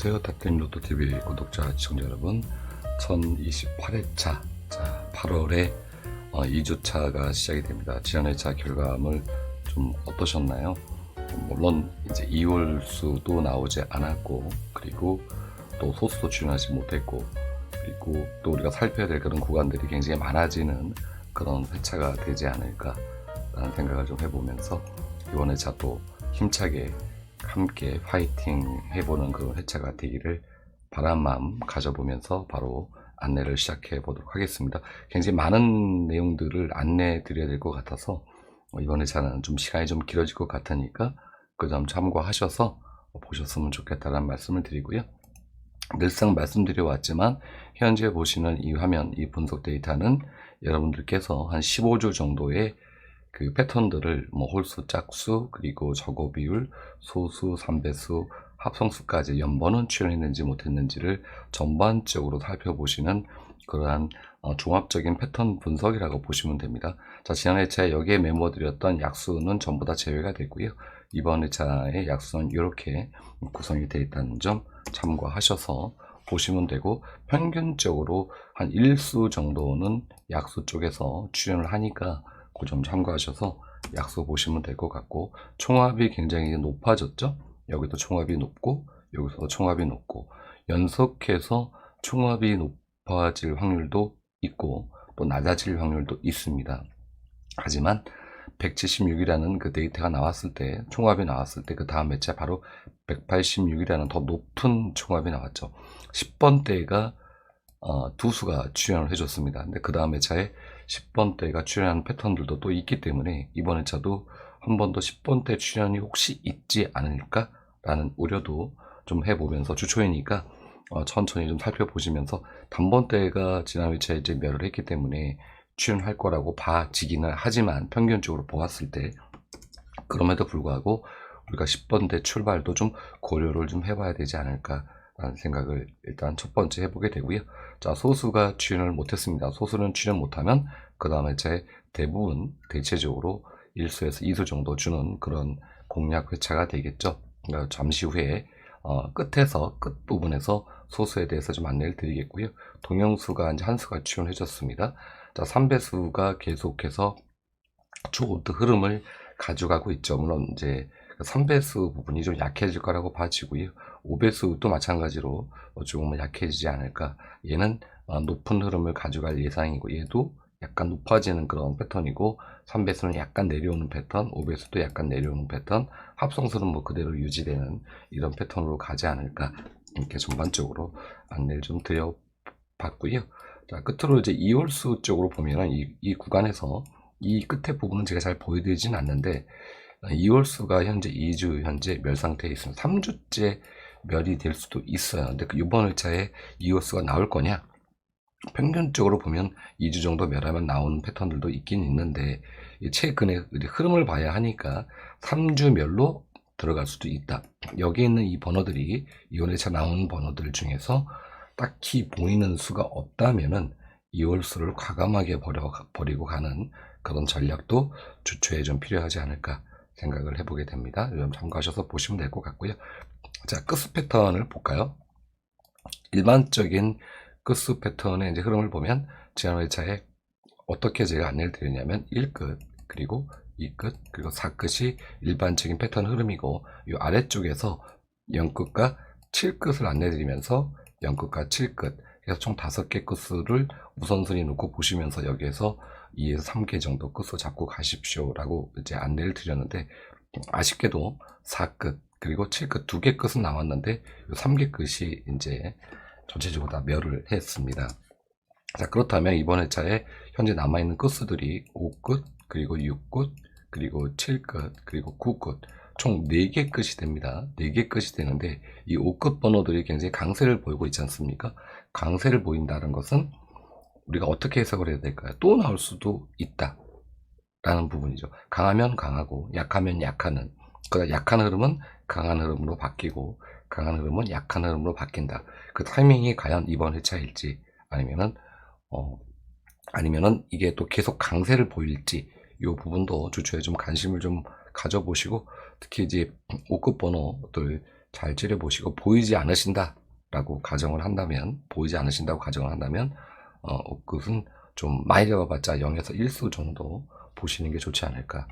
안녕하세요. 닥터로드TV 구독자 시청자 여러분, 1028회차 8월에 2주차가 시작이 됩니다. 지난 회차 결과물 좀 어떠셨나요? 물론 이제 이월수도 나오지 않았고, 그리고 또 소수도 출연하지 못했고, 그리고 또 우리가 살펴야 될 그런 구간들이 굉장히 많아지는 그런 회차가 되지 않을까 라는 생각을 좀 해보면서 이번 회차 또 힘차게 함께 파이팅 해보는 그런 회차가 되기를 바란 마음 가져보면서 바로 안내를 시작해 보도록 하겠습니다. 굉장히 많은 내용들을 안내해 드려야 될 것 같아서 이번 회차는 좀 시간이 좀 길어질 것 같으니까 그 점 참고하셔서 보셨으면 좋겠다는 말씀을 드리고요. 늘상 말씀드려 왔지만 현재 보시는 이 화면, 이 분석 데이터는 여러분들께서 한 15주 정도의 그 패턴들을 홀수, 짝수, 그리고 적어 비율, 소수, 삼배수, 합성수까지 연번은 출연했는지 못했는지를 전반적으로 살펴보시는 그러한 종합적인 패턴 분석이라고 보시면 됩니다. 자, 지난 회차에 여기에 메모드렸던 약수는 전부 다 제외가 됐고요. 이번 회차의 약수는 이렇게 구성이 되어 있다는 점 참고하셔서 보시면 되고, 평균적으로 한 1수 정도는 약수 쪽에서 출연을 하니까 그 점 참고하셔서 약수 보시면 될 것 같고, 총합이 굉장히 높아졌죠. 여기도 총합이 높고 여기서도 총합이 높고, 연속해서 총합이 높아질 확률도 있고 또 낮아질 확률도 있습니다. 하지만 176이라는 그 데이터가 나왔을 때, 총합이 나왔을 때 그 다음 회차 바로 186이라는 더 높은 총합이 나왔죠. 10번대가 두 수가 출연을 해줬습니다. 근데 그 다음 회차에 10번대가 출연한 패턴들도 또 있기 때문에 이번 회차도 한 번 더 10번대 출연이 혹시 있지 않을까 라는 우려도 좀 해보면서, 주초이니까 천천히 좀 살펴보시면서, 단번대가 지난 회차에 이제 멸을 했기 때문에 출연할 거라고 봐지기는 하지만 평균적으로 보았을 때, 그럼에도 불구하고 우리가 10번대 출발도 좀 고려를 좀 해봐야 되지 않을까 라는 생각을 일단 첫 번째 해보게 되고요. 자, 소수가 출연을 못했습니다. 소수는 출연 못하면 그 다음에 제 대부분 대체적으로 1수에서 2수 정도 주는 그런 공략 회차가 되겠죠. 그러니까 잠시 후에 끝부분에서 소수에 대해서 좀 안내를 드리겠고요. 동영수가 이제 한 수가 출연해 줬습니다. 자, 3배수가 계속해서 쭉 흐름을 가져가고 있죠. 물론 이제 3배수 부분이 좀 약해질 거라고 봐지고요. 5배수도 마찬가지로 조금은 약해지지 않을까. 얘는 높은 흐름을 가져갈 예상이고, 얘도 약간 높아지는 그런 패턴이고, 3배수는 약간 내려오는 패턴, 5배수도 약간 내려오는 패턴, 합성수는 뭐 그대로 유지되는 이런 패턴으로 가지 않을까, 이렇게 전반적으로 안내를 좀 드려봤고요. 자, 끝으로 이제 이월수 쪽으로 보면은 이 구간에서 이 끝에 부분은 제가 잘 보여드리진 않는데, 이월수가 현재 2주 현재 멸 상태에 있습니다. 3주째 멸이 될 수도 있어요. 근데 이번 회차에 이월수가 나올 거냐? 평균적으로 보면 2주 정도 멸하면 나오는 패턴들도 있긴 있는데, 최근에 흐름을 봐야 하니까 3주 멸로 들어갈 수도 있다. 여기 있는 이 번호들이, 이번 회차 나오는 번호들 중에서 딱히 보이는 수가 없다면은 이월수를 과감하게 버리고 가는 그런 전략도 주초에 좀 필요하지 않을까 생각을 해보게 됩니다. 좀 참고하셔서 보시면 될 것 같고요. 자, 끝수 패턴을 볼까요? 일반적인 끝수 패턴의 이제 흐름을 보면, 지난 회차에 어떻게 제가 안내를 드렸냐면 1끝, 그리고 2끝, 그리고 4끝이 일반적인 패턴 흐름이고, 이 아래쪽에서 0끝과 7끝을 안내드리면서 0끝과 7끝, 그래서 총 5개 끝수를 우선순위 놓고 보시면서 여기에서 2에서 3개 정도 끝수 잡고 가십시오 라고 이제 안내를 드렸는데, 아쉽게도 4끝 그리고 7끝 2개 끝은 나왔는데 3개 끝이 이제 전체적으로 다 멸을 했습니다. 자, 그렇다면 이번 회차에 현재 남아있는 끝수들이 5끝, 그리고 6끝, 그리고 7끝, 그리고 9끝, 총 4개 끝이 됩니다. 4개 끝이 되는데, 이 5끝 번호들이 굉장히 강세를 보이고 있지 않습니까? 강세를 보인다는 것은 우리가 어떻게 해석을 해야 될까요? 또 나올 수도 있다 라는 부분이죠. 강하면 강하고 약하면 약하는, 그러다 약한 흐름은 강한 흐름으로 바뀌고 강한 흐름은 약한 흐름으로 바뀐다. 그 타이밍이 과연 이번 회차일지, 아니면은 이게 또 계속 강세를 보일지, 이 부분도 주초에 좀 관심을 좀 가져보시고, 특히 이제 5급 번호들 잘 찌려보시고 보이지 않으신다라고 가정을 한다면, 보이지 않으신다고 가정을 한다면 옷끝은 좀 많이 잡아봤자 0에서 1수 정도 보시는 게 좋지 않을까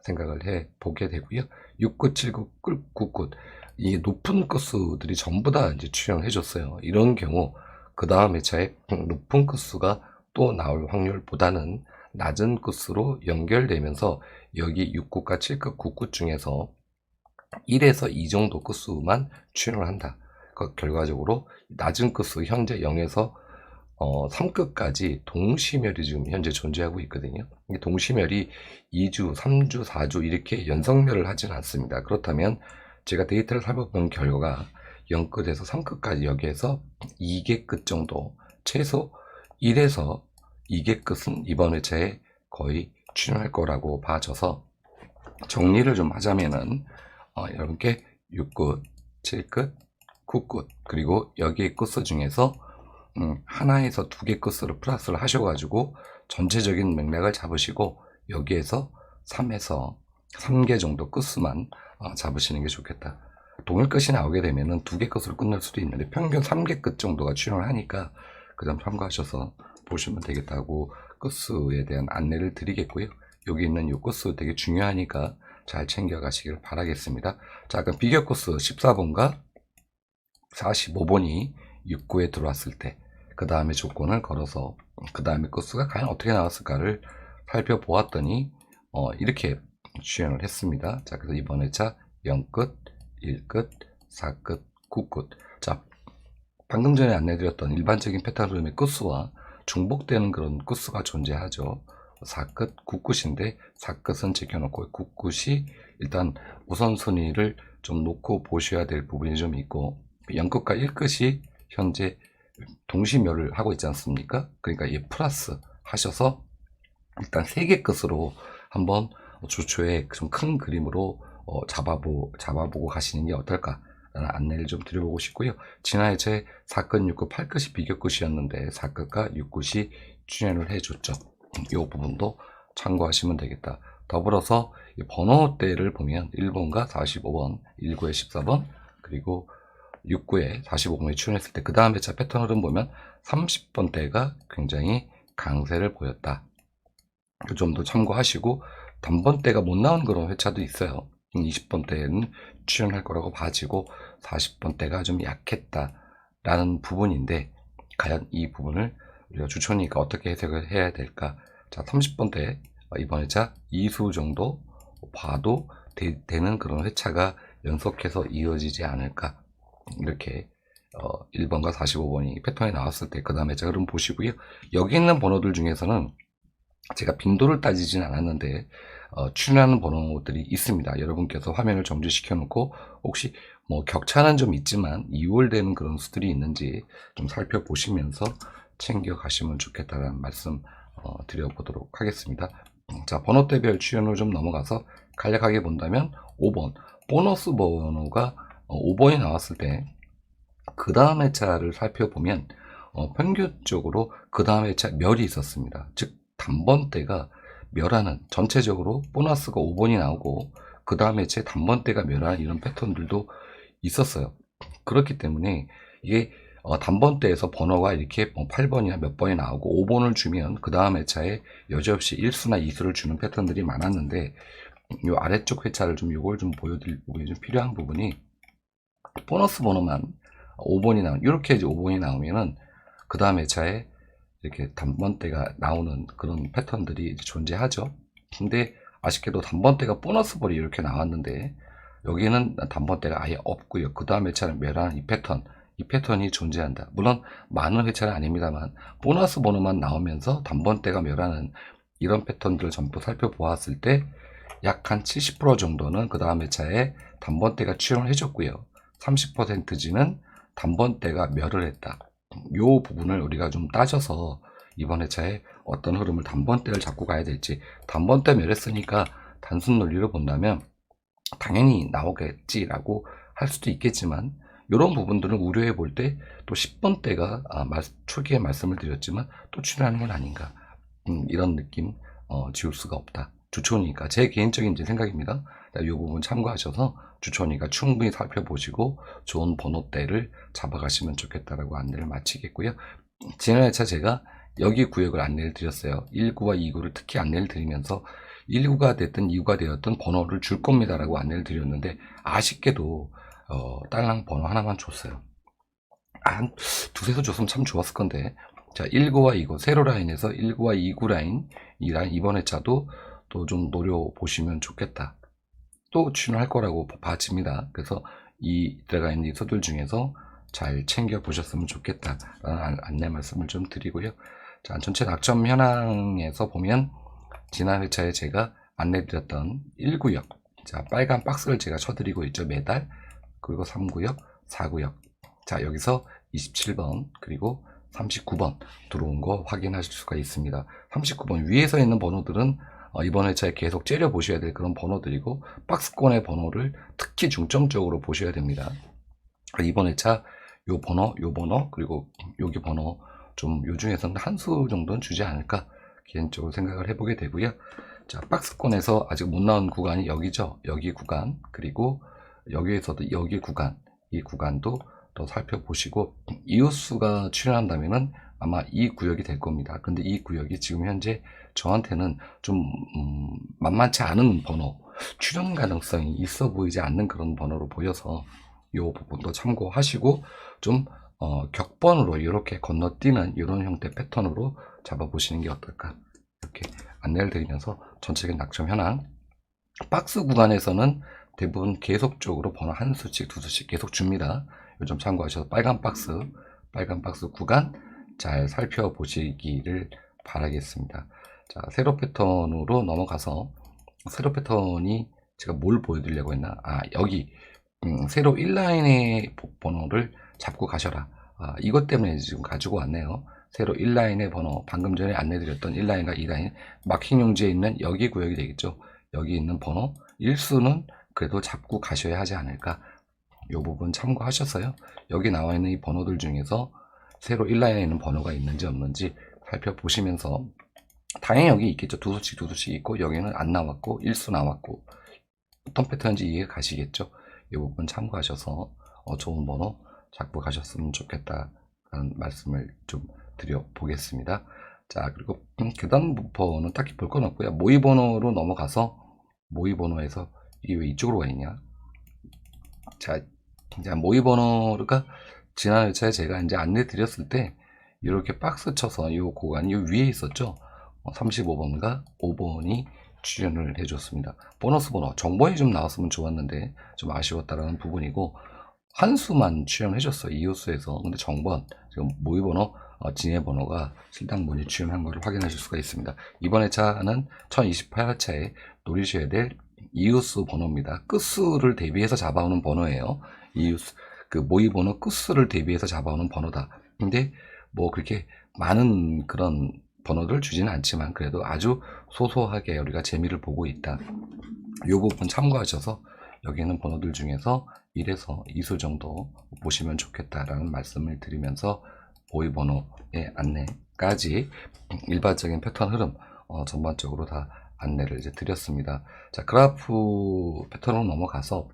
생각을 해 보게 되고요. 6끝, 7끝, 9끝 이 높은 끝수들이 전부 다 이제 출연을 해줬어요. 이런 경우 그 다음 회차에 높은 끝수가 또 나올 확률보다는 낮은 끝수로 연결되면서 여기 6끝과 7끝, 9끝 중에서 1에서 2 정도 끝수만 출연을 한다. 그 결과적으로 낮은 끝수 현재 0에서 3끝까지 동시멸이 지금 현재 존재하고 있거든요. 동시멸이 2주, 3주, 4주 이렇게 연성멸을 하지는 않습니다. 그렇다면 제가 데이터를 살펴본 결과가 0끝에서 3끝까지 여기에서 2개 끝 정도, 최소 1에서 2개 끝은 이번 회차에 거의 출연할 거라고 봐져서 정리를 좀 하자면은 여러분께 6끝, 7끝, 9끝 그리고 여기의 끝수 중에서 하나에서 2개 끝수를 플러스를 하셔가지고 전체적인 맥락을 잡으시고 여기에서 3에서 3개 정도 끝수만 잡으시는 게 좋겠다. 동일 끝이 나오게 되면은 2개 끝으로 끝날 수도 있는데 평균 3개 끝 정도가 출연을 하니까 그 점 참고하셔서 보시면 되겠다고 끝수에 대한 안내를 드리겠고요. 여기 있는 이 끝수 되게 중요하니까 잘 챙겨가시길 바라겠습니다. 자, 그럼 비교 끝수 14번과 45번이 6구에 들어왔을 때 그 다음에 조건을 걸어서 그 다음에 끝수가 과연 어떻게 나왔을까를 살펴보았더니 이렇게 출연을 했습니다. 자, 그래서 이번 회차 0끝, 1끝, 4끝, 9끝. 자, 방금 전에 안내드렸던 일반적인 패턴 흐름의 끝수와 중복되는 그런 끝수가 존재하죠. 4끝, 9끝인데 4끝은 지켜놓고 9끝이 일단 우선순위를 좀 놓고 보셔야 될 부분이 좀 있고 0끝과 1끝이 현재 동시멸을 하고 있지 않습니까? 그러니까 이 플러스 하셔서 일단 3개 끝으로 한번 주초에 좀 큰 그림으로 잡아보고 가시는 게 어떨까 라는 안내를 좀 드려보고 싶고요. 지난해 제 4끝, 6끝, 8끝이 비교 끝이었는데 4끝과 6끝이 출연을 해줬죠. 이 부분도 참고하시면 되겠다. 더불어서 번호대를 보면 1번과 45번, 1구에 14번, 그리고 6구에 45번에 출연했을 때 그 다음 회차 패턴 흐름 보면 30번대가 굉장히 강세를 보였다. 이 점도 참고하시고 단번대가 못 나온 그런 회차도 있어요. 20번대는 출연할 거라고 봐지고 40번대가 좀 약했다라는 부분인데 과연 이 부분을 우리가 주촌이니까 어떻게 해석을 해야 될까? 자, 30번대 이번 회차 2수 정도 봐도 되는 그런 회차가 연속해서 이어지지 않을까? 이렇게 1번과 45번이 패턴이 나왔을 때 그 다음에 자 흐름 보시고요. 여기 있는 번호들 중에서는 제가 빈도를 따지진 않았는데 출연하는 번호들이 있습니다. 여러분께서 화면을 정지시켜 놓고 혹시 뭐 격차는 좀 있지만 이월되는 그런 수들이 있는지 좀 살펴보시면서 챙겨 가시면 좋겠다는 말씀 드려보도록 하겠습니다. 자, 번호대별 출연을 좀 넘어가서 간략하게 본다면 5번 보너스 번호가 5번이 나왔을 때 그 다음 회차를 살펴보면 평균적으로 그 다음 회차 멸이 있었습니다. 즉 단번대가 멸하는 전체적으로 보너스가 5번이 나오고 그 다음 회차에 단번대가 멸하는 이런 패턴들도 있었어요. 그렇기 때문에 이게 단번대에서 번호가 이렇게 8번이나 몇 번이 나오고 5번을 주면 그 다음 회차에 여지없이 1수나 2수를 주는 패턴들이 많았는데 이 아래쪽 회차를 좀 요걸 좀 보여드릴 부분이 좀 필요한 부분이 보너스 번호만 5번이 나오면 이렇게 이제 5번이 나오면은 그 다음 회차에 이렇게 단번대가 나오는 그런 패턴들이 이제 존재하죠. 근데 아쉽게도 단번대가 보너스 볼이 이렇게 나왔는데 여기는 단번대가 아예 없고요. 그 다음 회차를 멸하는 이 패턴이 존재한다. 물론 많은 회차는 아닙니다만 보너스 번호만 나오면서 단번대가 멸하는 이런 패턴들을 전부 살펴보았을 때 약 한 70% 정도는 그 다음 회차에 단번대가 출연을 해줬고요. 30%지는 단번대가 멸을 했다. 이 부분을 우리가 좀 따져서 이번 회차에 어떤 흐름을 단번대를 잡고 가야 될지, 단번대 멸했으니까 단순 논리로 본다면 당연히 나오겠지라고 할 수도 있겠지만 이런 부분들은 우려해 볼 때 또 10번대가 초기에 말씀을 드렸지만 또 출연하는 건 아닌가, 이런 느낌 지울 수가 없다. 주초니까 제 개인적인 생각입니다. 이 부분 참고하셔서 주천이가 충분히 살펴보시고 좋은 번호대를 잡아가시면 좋겠다라고 안내를 마치겠고요. 지난 회차 제가 여기 구역을 안내를 드렸어요. 1구와 2구를 특히 안내를 드리면서 1구가 됐든 2구가 되었든 번호를 줄 겁니다라고 안내를 드렸는데 아쉽게도 딸랑 번호 하나만 줬어요. 한 두세 수 줬으면 참 좋았을 건데. 자, 1구와 2구 세로 라인에서 1구와 2구 라인, 이 라인 이번 회차도 또 좀 노려보시면 좋겠다. 또 출연할 거라고 봐집니다. 그래서 이 들어가 있는 이 소들 중에서 잘 챙겨 보셨으면 좋겠다라는 안내 말씀을 좀 드리고요. 자, 전체 낙점 현황에서 보면 지난 회차에 제가 안내 드렸던 1구역, 자, 빨간 박스를 제가 쳐드리고 있죠, 매달. 그리고 3구역, 4구역. 자, 여기서 27번 그리고 39번 들어온 거 확인하실 수가 있습니다. 39번 위에서 있는 번호들은 이번 회차에 계속 째려 보셔야 될 그런 번호들이고, 박스권의 번호를 특히 중점적으로 보셔야 됩니다. 이번 회차 요 번호 그리고 여기 번호 좀 요 중에서는 한 수 정도는 주지 않을까 개인적으로 생각을 해보게 되고요. 자, 박스권에서 아직 못 나온 구간이 여기죠. 여기 구간, 그리고 여기에서도 여기 구간, 이 구간도 더 살펴보시고, 이웃수가 출연한다면은 아마 이 구역이 될 겁니다. 근데 이 구역이 지금 현재 저한테는 좀 만만치 않은 번호, 출연 가능성이 있어 보이지 않는 그런 번호로 보여서 이 부분도 참고하시고 좀 격번으로 이렇게 건너뛰는 이런 형태 패턴으로 잡아보시는 게 어떨까, 이렇게 안내를 드리면서 전체적인 낙점 현황, 박스 구간에서는 대부분 계속적으로 번호 한 수씩 두 수씩 계속 줍니다. 요점 참고하셔서 빨간 박스 구간 잘 살펴보시기를 바라겠습니다. 자, 세로 패턴으로 넘어가서, 세로 패턴이 제가 뭘 보여드리려고 했나, 여기 세로 1라인의 번호를 잡고 가셔라, 이것 때문에 지금 가지고 왔네요. 세로 1라인의 번호, 방금 전에 안내드렸던 1라인과 2라인 마킹 용지에 있는 여기 구역이 되겠죠. 여기 있는 번호 1수는 그래도 잡고 가셔야 하지 않을까, 이 부분 참고하셨어요. 여기 나와 있는 이 번호들 중에서 세로 1라인에 있는 번호가 있는지 없는지 살펴보시면서, 당연히 여기 있겠죠. 두 수씩 있고, 여기는 안 나왔고 1수 나왔고, 어떤 패턴인지 이해가 가시겠죠. 이 부분 참고하셔서 좋은 번호 잡고 가셨으면 좋겠다라는 말씀을 좀 드려보겠습니다. 자, 그리고 계단 부퍼는 딱히 볼 건 없고요. 모의 번호로 넘어가서, 모의 번호에서 이게 왜 이쪽으로 가 있냐. 자, 모의 번호가 지난 회차에 제가 이제 안내 드렸을 때 이렇게 박스 쳐서 이 구간이 위에 있었죠. 35번과 5번이 출연을 해줬습니다. 보너스 번호, 정번이 좀 나왔으면 좋았는데 좀 아쉬웠다라는 부분이고, 한 수만 출연해줬어요, 이호수에서. 근데 정번, 지금 모의 번호, 진해 번호가 실당분이 출연한 것을 확인하실 수가 있습니다. 이번 회차는 1028회차에 노리셔야 될 이웃수 번호입니다. 끝수를 대비해서 잡아오는 번호예요. 이웃수, 그 모의 번호 끝수를 대비해서 잡아오는 번호다. 근데 뭐 그렇게 많은 그런 번호를 주지는 않지만 그래도 아주 소소하게 우리가 재미를 보고 있다, 이 부분 참고하셔서 여기 있는 번호들 중에서 1에서 2수 정도 보시면 좋겠다라는 말씀을 드리면서 모의 번호의 안내까지 일반적인 패턴 흐름 전반적으로 다 안내를 이제 드렸습니다. 자, 그래프 패턴으로 넘어가서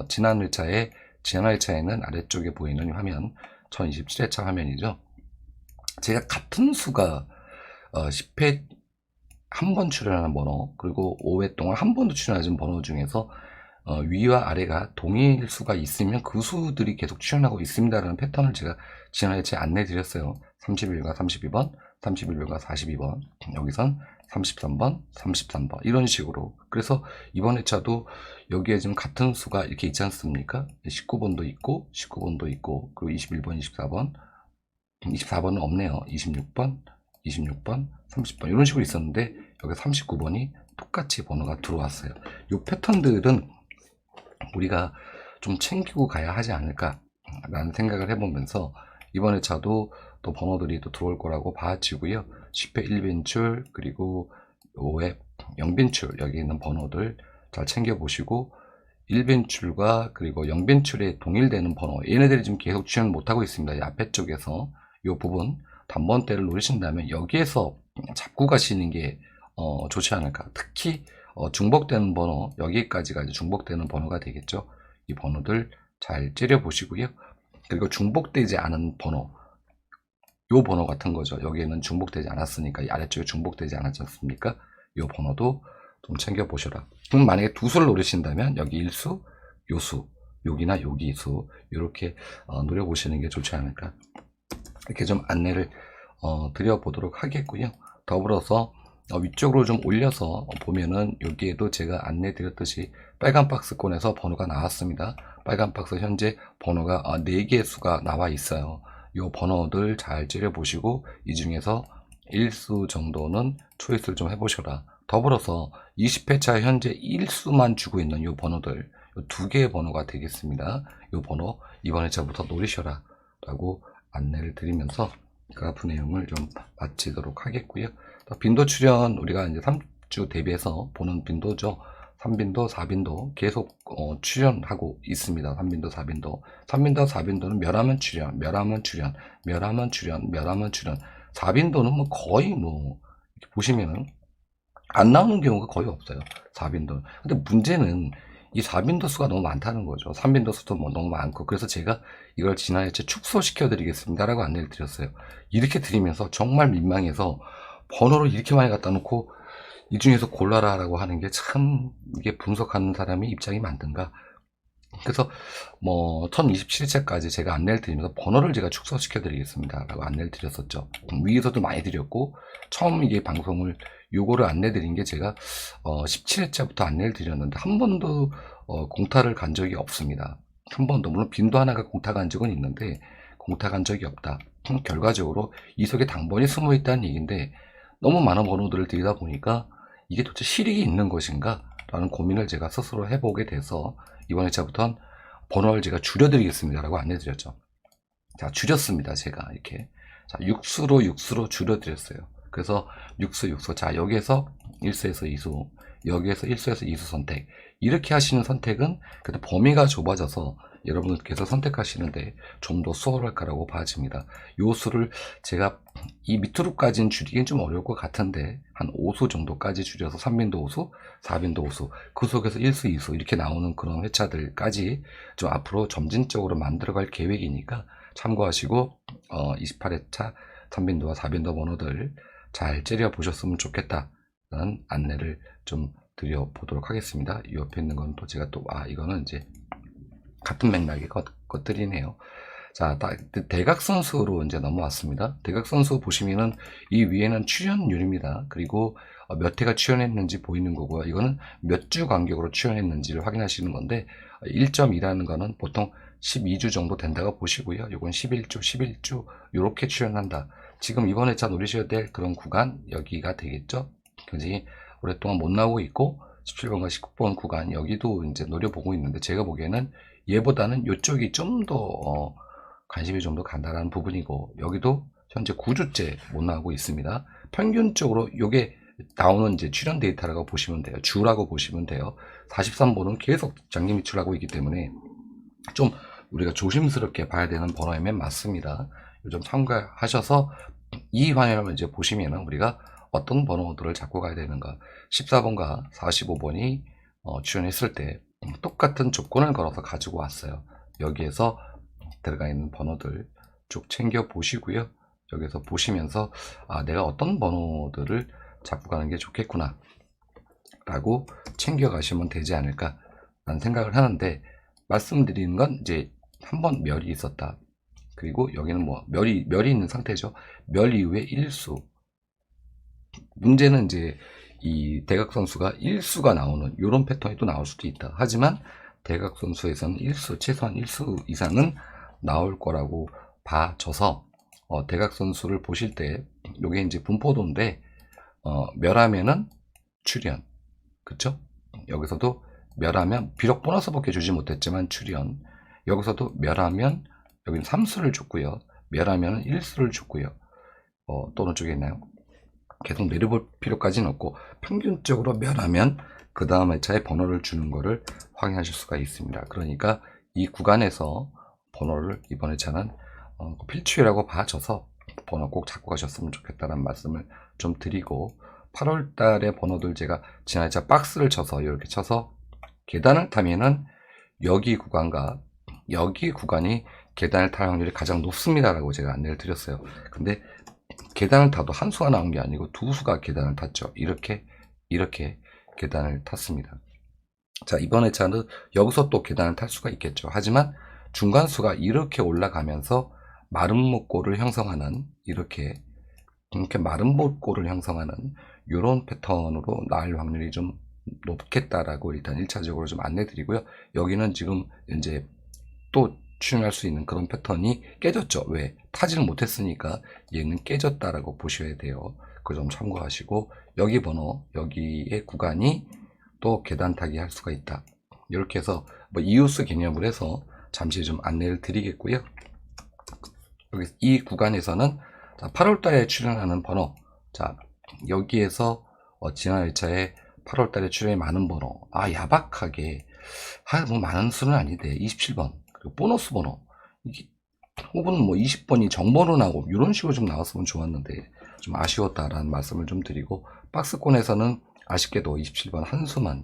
지난 회차에는 아래쪽에 보이는 화면 1027회차 화면이죠. 제가 같은 수가 10회 한 번 출연하는 번호, 그리고 5회 동안 한 번도 출연하지 번호 중에서 위와 아래가 동일 수가 있으면 그 수들이 계속 출연하고 있습니다라는 패턴을 제가 지난 회차에 안내 드렸어요. 31과 32번, 31과 42번, 여기선 33번, 33번 이런 식으로. 그래서 이번 회차도 여기에 지금 같은 수가 이렇게 있지 않습니까? 19번도 있고 19번도 있고, 그리고 21번, 24번은 없네요. 26번, 30번 이런 식으로 있었는데 여기 39번이 똑같이 번호가 들어왔어요. 이 패턴들은 우리가 좀 챙기고 가야 하지 않을까 라는 생각을 해보면서 이번 회차도 또 번호들이 또 들어올 거라고 봐지고요. 10회 1빈출 그리고 5회 0빈출 여기 있는 번호들 잘 챙겨보시고, 1빈출과 그리고 0빈출에 동일되는 번호, 얘네들이 지금 계속 출연 못하고 있습니다. 이 앞에 쪽에서 이 부분 단번대를 노리신다면 여기에서 잡고 가시는 게 좋지 않을까. 특히 중복되는 번호, 여기까지가 이제 중복되는 번호가 되겠죠. 이 번호들 잘 째려 보시고요. 그리고 중복되지 않은 번호, 요 번호 같은 거죠. 여기에는 중복되지 않았으니까 이 아래쪽에 중복되지 않았지 않습니까? 요 번호도 좀 챙겨 보셔라. 그럼 만약에 두 수를 노리신다면 여기 일수, 요수, 여기나 여기 수 이렇게 노려보시는 게 좋지 않을까, 이렇게 좀 안내를 드려보도록 하겠고요. 더불어서 위쪽으로 좀 올려서 보면은 여기에도 제가 안내 드렸듯이 빨간 박스권에서 번호가 나왔습니다. 빨간 박스 현재 번호가 4개 수가 나와 있어요. 이 번호들 잘 째려 보시고 이 중에서 1수 정도는 초이스를 좀 해보셔라. 더불어서 20회차 현재 1수만 주고 있는 이 번호들, 이 2개의 번호가 되겠습니다. 이 번호 이번 회차부터 노리셔라 라고 안내를 드리면서 그래프 내용을 좀 마치도록 하겠고요. 빈도 출현 우리가 이제 3주 대비해서 보는 빈도죠. 3빈도, 4빈도 계속 출현하고 있습니다. 3빈도, 4빈도. 3빈도, 4빈도는 멸하면 출현, 멸하면 출현, 멸하면 출현, 멸하면 출현. 4빈도는 뭐 거의 뭐 이렇게 보시면은 안 나오는 경우가 거의 없어요. 4빈도. 근데 문제는 이 4빈도 수가 너무 많다는 거죠. 3빈도 수도 뭐 너무 많고, 그래서 제가 이걸 지난해에 축소시켜 드리겠습니다 라고 안내를 드렸어요. 이렇게 드리면서 정말 민망해서 번호를 이렇게 많이 갖다 놓고 이 중에서 골라라 라고 하는 게 참 이게 분석하는 사람의 입장이 맞는가. 그래서 뭐 1027회차까지 제가 안내를 드리면서 번호를 제가 축소시켜 드리겠습니다 라고 안내를 드렸었죠. 위에서도 많이 드렸고, 처음 이게 방송을 요거를 안내 드린 게 제가 17회차부터 안내를 드렸는데 한 번도 공타를 간 적이 없습니다. 한 번도. 물론 빈도 하나가 공타 간 적은 있는데 공타 간 적이 없다. 결과적으로 이 속에 당번이 숨어 있다는 얘기인데, 너무 많은 번호들을 드리다 보니까 이게 도대체 실익이 있는 것인가 라는 고민을 제가 스스로 해보게 돼서 이번 회차부터는 번호를 제가 줄여드리겠습니다 라고 안내드렸죠. 자, 줄였습니다. 제가 이렇게. 자, 6수로 줄여드렸어요. 그래서 6수. 자, 여기에서 1수에서 2수, 여기에서 1수에서 2수 선택. 이렇게 하시는 선택은 그래도 범위가 좁아져서 여러분께서 선택하시는데 좀 더 수월할 거라고 봐집니다. 요 수를 제가 이 밑으로까지는 줄이긴 좀 어려울 것 같은데 한 5수 정도까지 줄여서 3빈도 5수, 4빈도 5수, 그 속에서 1수, 2수 이렇게 나오는 그런 회차들까지 좀 앞으로 점진적으로 만들어갈 계획이니까 참고하시고 28회차 3빈도와 4빈도 번호들 잘 째려 보셨으면 좋겠다는 안내를 좀 드려보도록 하겠습니다. 이 옆에 있는 건 또 제가 또 이거는 이제 같은 맥락의 것들이네요. 자, 대각선수로 이제 넘어왔습니다. 대각선수 보시면은 이 위에는 출현율입니다. 그리고 몇 회가 출현했는지 보이는 거고요. 이거는 몇 주 간격으로 출현했는지를 확인하시는 건데 1.2라는 거는 보통 12주 정도 된다고 보시고요. 이건 11주 이렇게 출현한다. 지금 이번 회차 노리셔야 될 그런 구간 여기가 되겠죠. 굉장히 오랫동안 못 나오고 있고 17번과 19번 구간 여기도 이제 노려보고 있는데, 제가 보기에는 얘보다는 이쪽이 좀 더 관심이 좀 더 간다라는 부분이고, 여기도 현재 9주째 못 나오고 있습니다. 평균적으로 요게 나오는 이제 출현 데이터라고 보시면 돼요. 주라고 보시면 돼요. 43번은 계속 장기 미출하고 있기 때문에 좀 우리가 조심스럽게 봐야 되는 번호에 맨 맞습니다. 좀 참고하셔서 이 화면을 이제 보시면은 우리가 어떤 번호들을 잡고 가야 되는가. 14번과 45번이 출연했을 때 똑같은 조건을 걸어서 가지고 왔어요. 여기에서 들어가 있는 번호들 쭉 챙겨 보시고요. 여기서 보시면서 내가 어떤 번호들을 잡고 가는 게 좋겠구나 라고 챙겨 가시면 되지 않을까 라는 생각을 하는데, 말씀드리는 건 이제 한번 멸이 있었다. 그리고 여기는 뭐 멸이 있는 상태죠. 멸 이후에 1수. 문제는 이제 이 대각선수가 1수가 나오는 이런 패턴이 또 나올 수도 있다. 하지만 대각선수에서는 1수, 최소한 1수 이상은 나올 거라고 봐져서 대각선수를 보실 때 요게 이제 분포도인데 멸하면은 출현, 그쵸? 여기서도 멸하면 비록 보너스밖에 주지 못했지만 출현, 여기서도 멸하면 여기는 3수를 줬고요, 멸하면 1수를 줬고요. 또 어느 쪽에 있나요? 계속 내려볼 필요까지는 없고 평균적으로 멸하면 그 다음 회차에 번호를 주는 거를 확인하실 수가 있습니다. 그러니까 이 구간에서 번호를 이번 회차는 필수라고 봐줘서 번호 꼭 잡고 가셨으면 좋겠다는 말씀을 좀 드리고, 8월 달에 번호들 제가 지난 회차 박스를 쳐서 이렇게 쳐서 계단을 타면은 여기 구간과 여기 구간이 계단을 탈 확률이 가장 높습니다라고 제가 안내를 드렸어요. 근데 계단을 타도 한 수가 나온 게 아니고 두 수가 계단을 탔죠. 이렇게 계단을 탔습니다. 자, 이번 회차는 여기서 또 계단을 탈 수가 있겠죠. 하지만 중간수가 이렇게 올라가면서 마른 목골을 형성하는 이렇게 마른 목골을 형성하는 이런 패턴으로 나올 확률이 좀 높겠다라고 일단 1차적으로 좀 안내 드리고요. 여기는 지금 이제 또 출현할 수 있는 그런 패턴이 깨졌죠. 왜? 타지를 못했으니까 얘는 깨졌다라고 보셔야 돼요. 그 점 참고하시고, 여기 번호, 여기의 구간이 또 계단 타기 할 수가 있다. 이렇게 해서 뭐 이웃수 개념을 해서 잠시 좀 안내를 드리겠고요. 여기 이 구간에서는 8월 달에 출연하는 번호, 자, 여기에서 지난 1차에 8월 달에 출연이 많은 번호, 야박하게, 뭐 많은 수는 아닌데 27번, 그리고 보너스 번호, 이게 혹은 뭐 20번이 정번호 나오고 이런 식으로 좀 나왔으면 좋았는데 좀 아쉬웠다라는 말씀을 좀 드리고, 박스권에서는 아쉽게도 27번 한 수만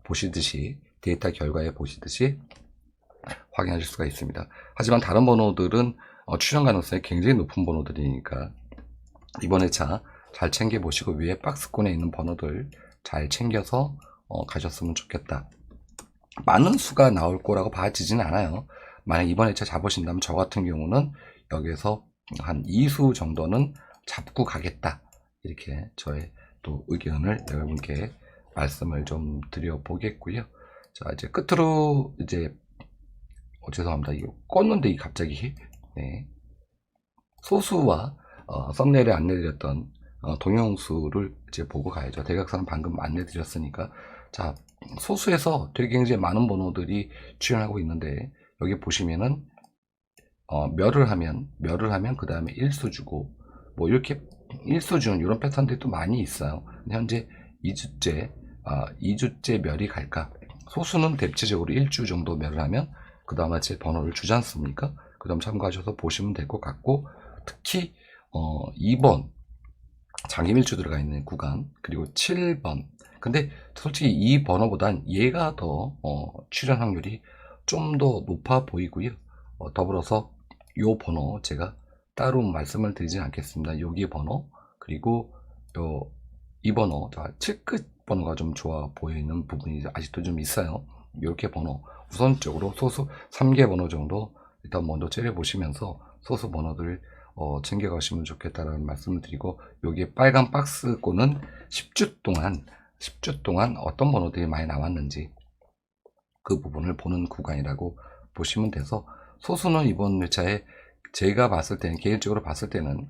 보시듯이 데이터 결과에 보시듯이 확인하실 수가 있습니다. 하지만 다른 번호들은 출현 가능성이 굉장히 높은 번호들이니까 이번 회차 잘 챙겨 보시고 위에 박스권에 있는 번호들 잘 챙겨서 가셨으면 좋겠다. 많은 수가 나올 거라고 봐지진 않아요. 만약 이번 회차 잡으신다면 저 같은 경우는 여기서 한 2수 정도는 잡고 가겠다. 이렇게 저의 또 의견을 여러분께 말씀을 좀 드려보겠고요. 자, 이제 끝으로 이제 죄송합니다. 이거 껐는데 갑자기 네. 소수와 썸네일에 안내드렸던 동영수를 이제 보고 가야죠. 대각선은 방금 안내드렸으니까. 자, 소수에서 되게 굉장히 많은 번호들이 출현하고 있는데 여기 보시면은 멸을 하면 그 다음에 1수 주고 뭐 이렇게 1수 주는 이런 패턴들이 또 많이 있어요. 현재 2주째 멸이 갈까? 소수는 대체적으로 1주 정도 멸을 하면 그 다음에 제 번호를 주지 않습니까? 그 점 참고하셔서 보시면 될 것 같고, 특히 2번 장기밀주 들어가 있는 구간, 그리고 7번, 근데 솔직히 이 번호보단 얘가 더 출현 확률이 좀 더 높아 보이고요. 더불어서 요 번호 제가 따로 말씀을 드리진 않겠습니다. 여기 번호, 그리고 이 번호, 7끝 번호가 좀 좋아 보이는 부분이 아직도 좀 있어요. 이렇게 번호 우선적으로 소수 3개 번호 정도 일단 먼저 째려보시면서 소수 번호들 챙겨가시면 좋겠다라는 말씀을 드리고, 여기에 빨간 박스권은 10주 동안 어떤 번호들이 많이 나왔는지 그 부분을 보는 구간이라고 보시면 돼서, 소수는 이번 회차에 제가 봤을 때는, 개인적으로 봤을 때는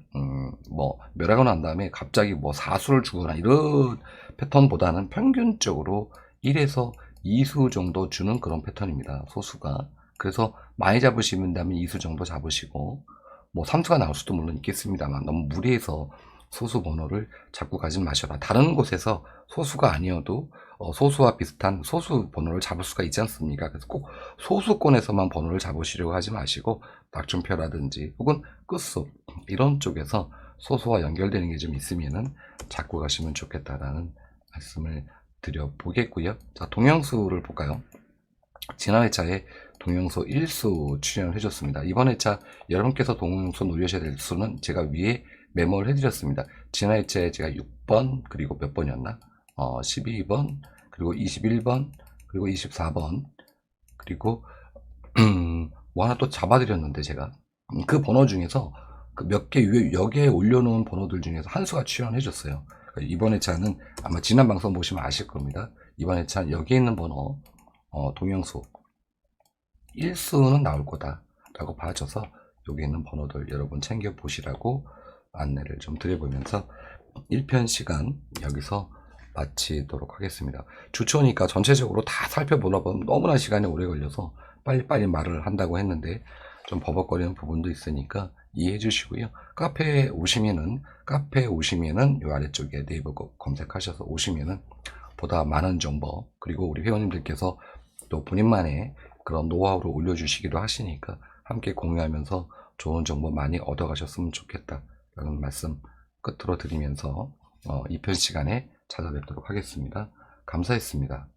뭐 멸하고 난 다음에 갑자기 뭐 4수를 주거나 이런 패턴보다는 평균적으로 1에서 2수 정도 주는 그런 패턴입니다. 소수가. 그래서 많이 잡으시면 2수 정도 잡으시고, 뭐 3수가 나올 수도 물론 있겠습니다만 너무 무리해서 소수 번호를 잡고 가지 마셔라. 다른 곳에서 소수가 아니어도 소수와 비슷한 소수 번호를 잡을 수가 있지 않습니까? 그래서 꼭 소수권에서만 번호를 잡으시려고 하지 마시고 낙준표라든지 혹은 끝수 이런 쪽에서 소수와 연결되는 게 좀 있으면은 잡고 가시면 좋겠다라는 말씀을 드려보겠고요. 자, 동영수를 볼까요? 지난 회차에 동영수 1수 출연을 해줬습니다. 이번 회차 여러분께서 동영수 노려셔야 될 수는 제가 위에 메모를 해드렸습니다. 지난 회차에 제가 6번, 그리고 몇 번이었나? 12번, 그리고 21번, 그리고 24번, 그리고 뭐 하나 또 잡아드렸는데 제가 그 번호 중에서 그 몇 개 여기에 올려놓은 번호들 중에서 한 수가 출연해줬어요. 이번 회차는 아마 지난 방송 보시면 아실 겁니다. 이번 회차는 여기에 있는 번호 동영수 1수는 나올 거다 라고 봐줘서 여기 있는 번호들 여러분 챙겨 보시라고 안내를 좀 드려보면서 1편 시간 여기서 마치도록 하겠습니다. 주초니까 전체적으로 다 살펴보다 보면 너무나 시간이 오래 걸려서 빨리빨리 말을 한다고 했는데 좀 버벅거리는 부분도 있으니까 이해해 주시고요. 카페에 오시면은 이 아래쪽에 네이버 검색하셔서 오시면은 보다 많은 정보, 그리고 우리 회원님들께서 또 본인만의 그런 노하우를 올려주시기도 하시니까 함께 공유하면서 좋은 정보 많이 얻어가셨으면 좋겠다라는 말씀 끝으로 드리면서 2편 시간에 찾아뵙도록 하겠습니다. 감사했습니다.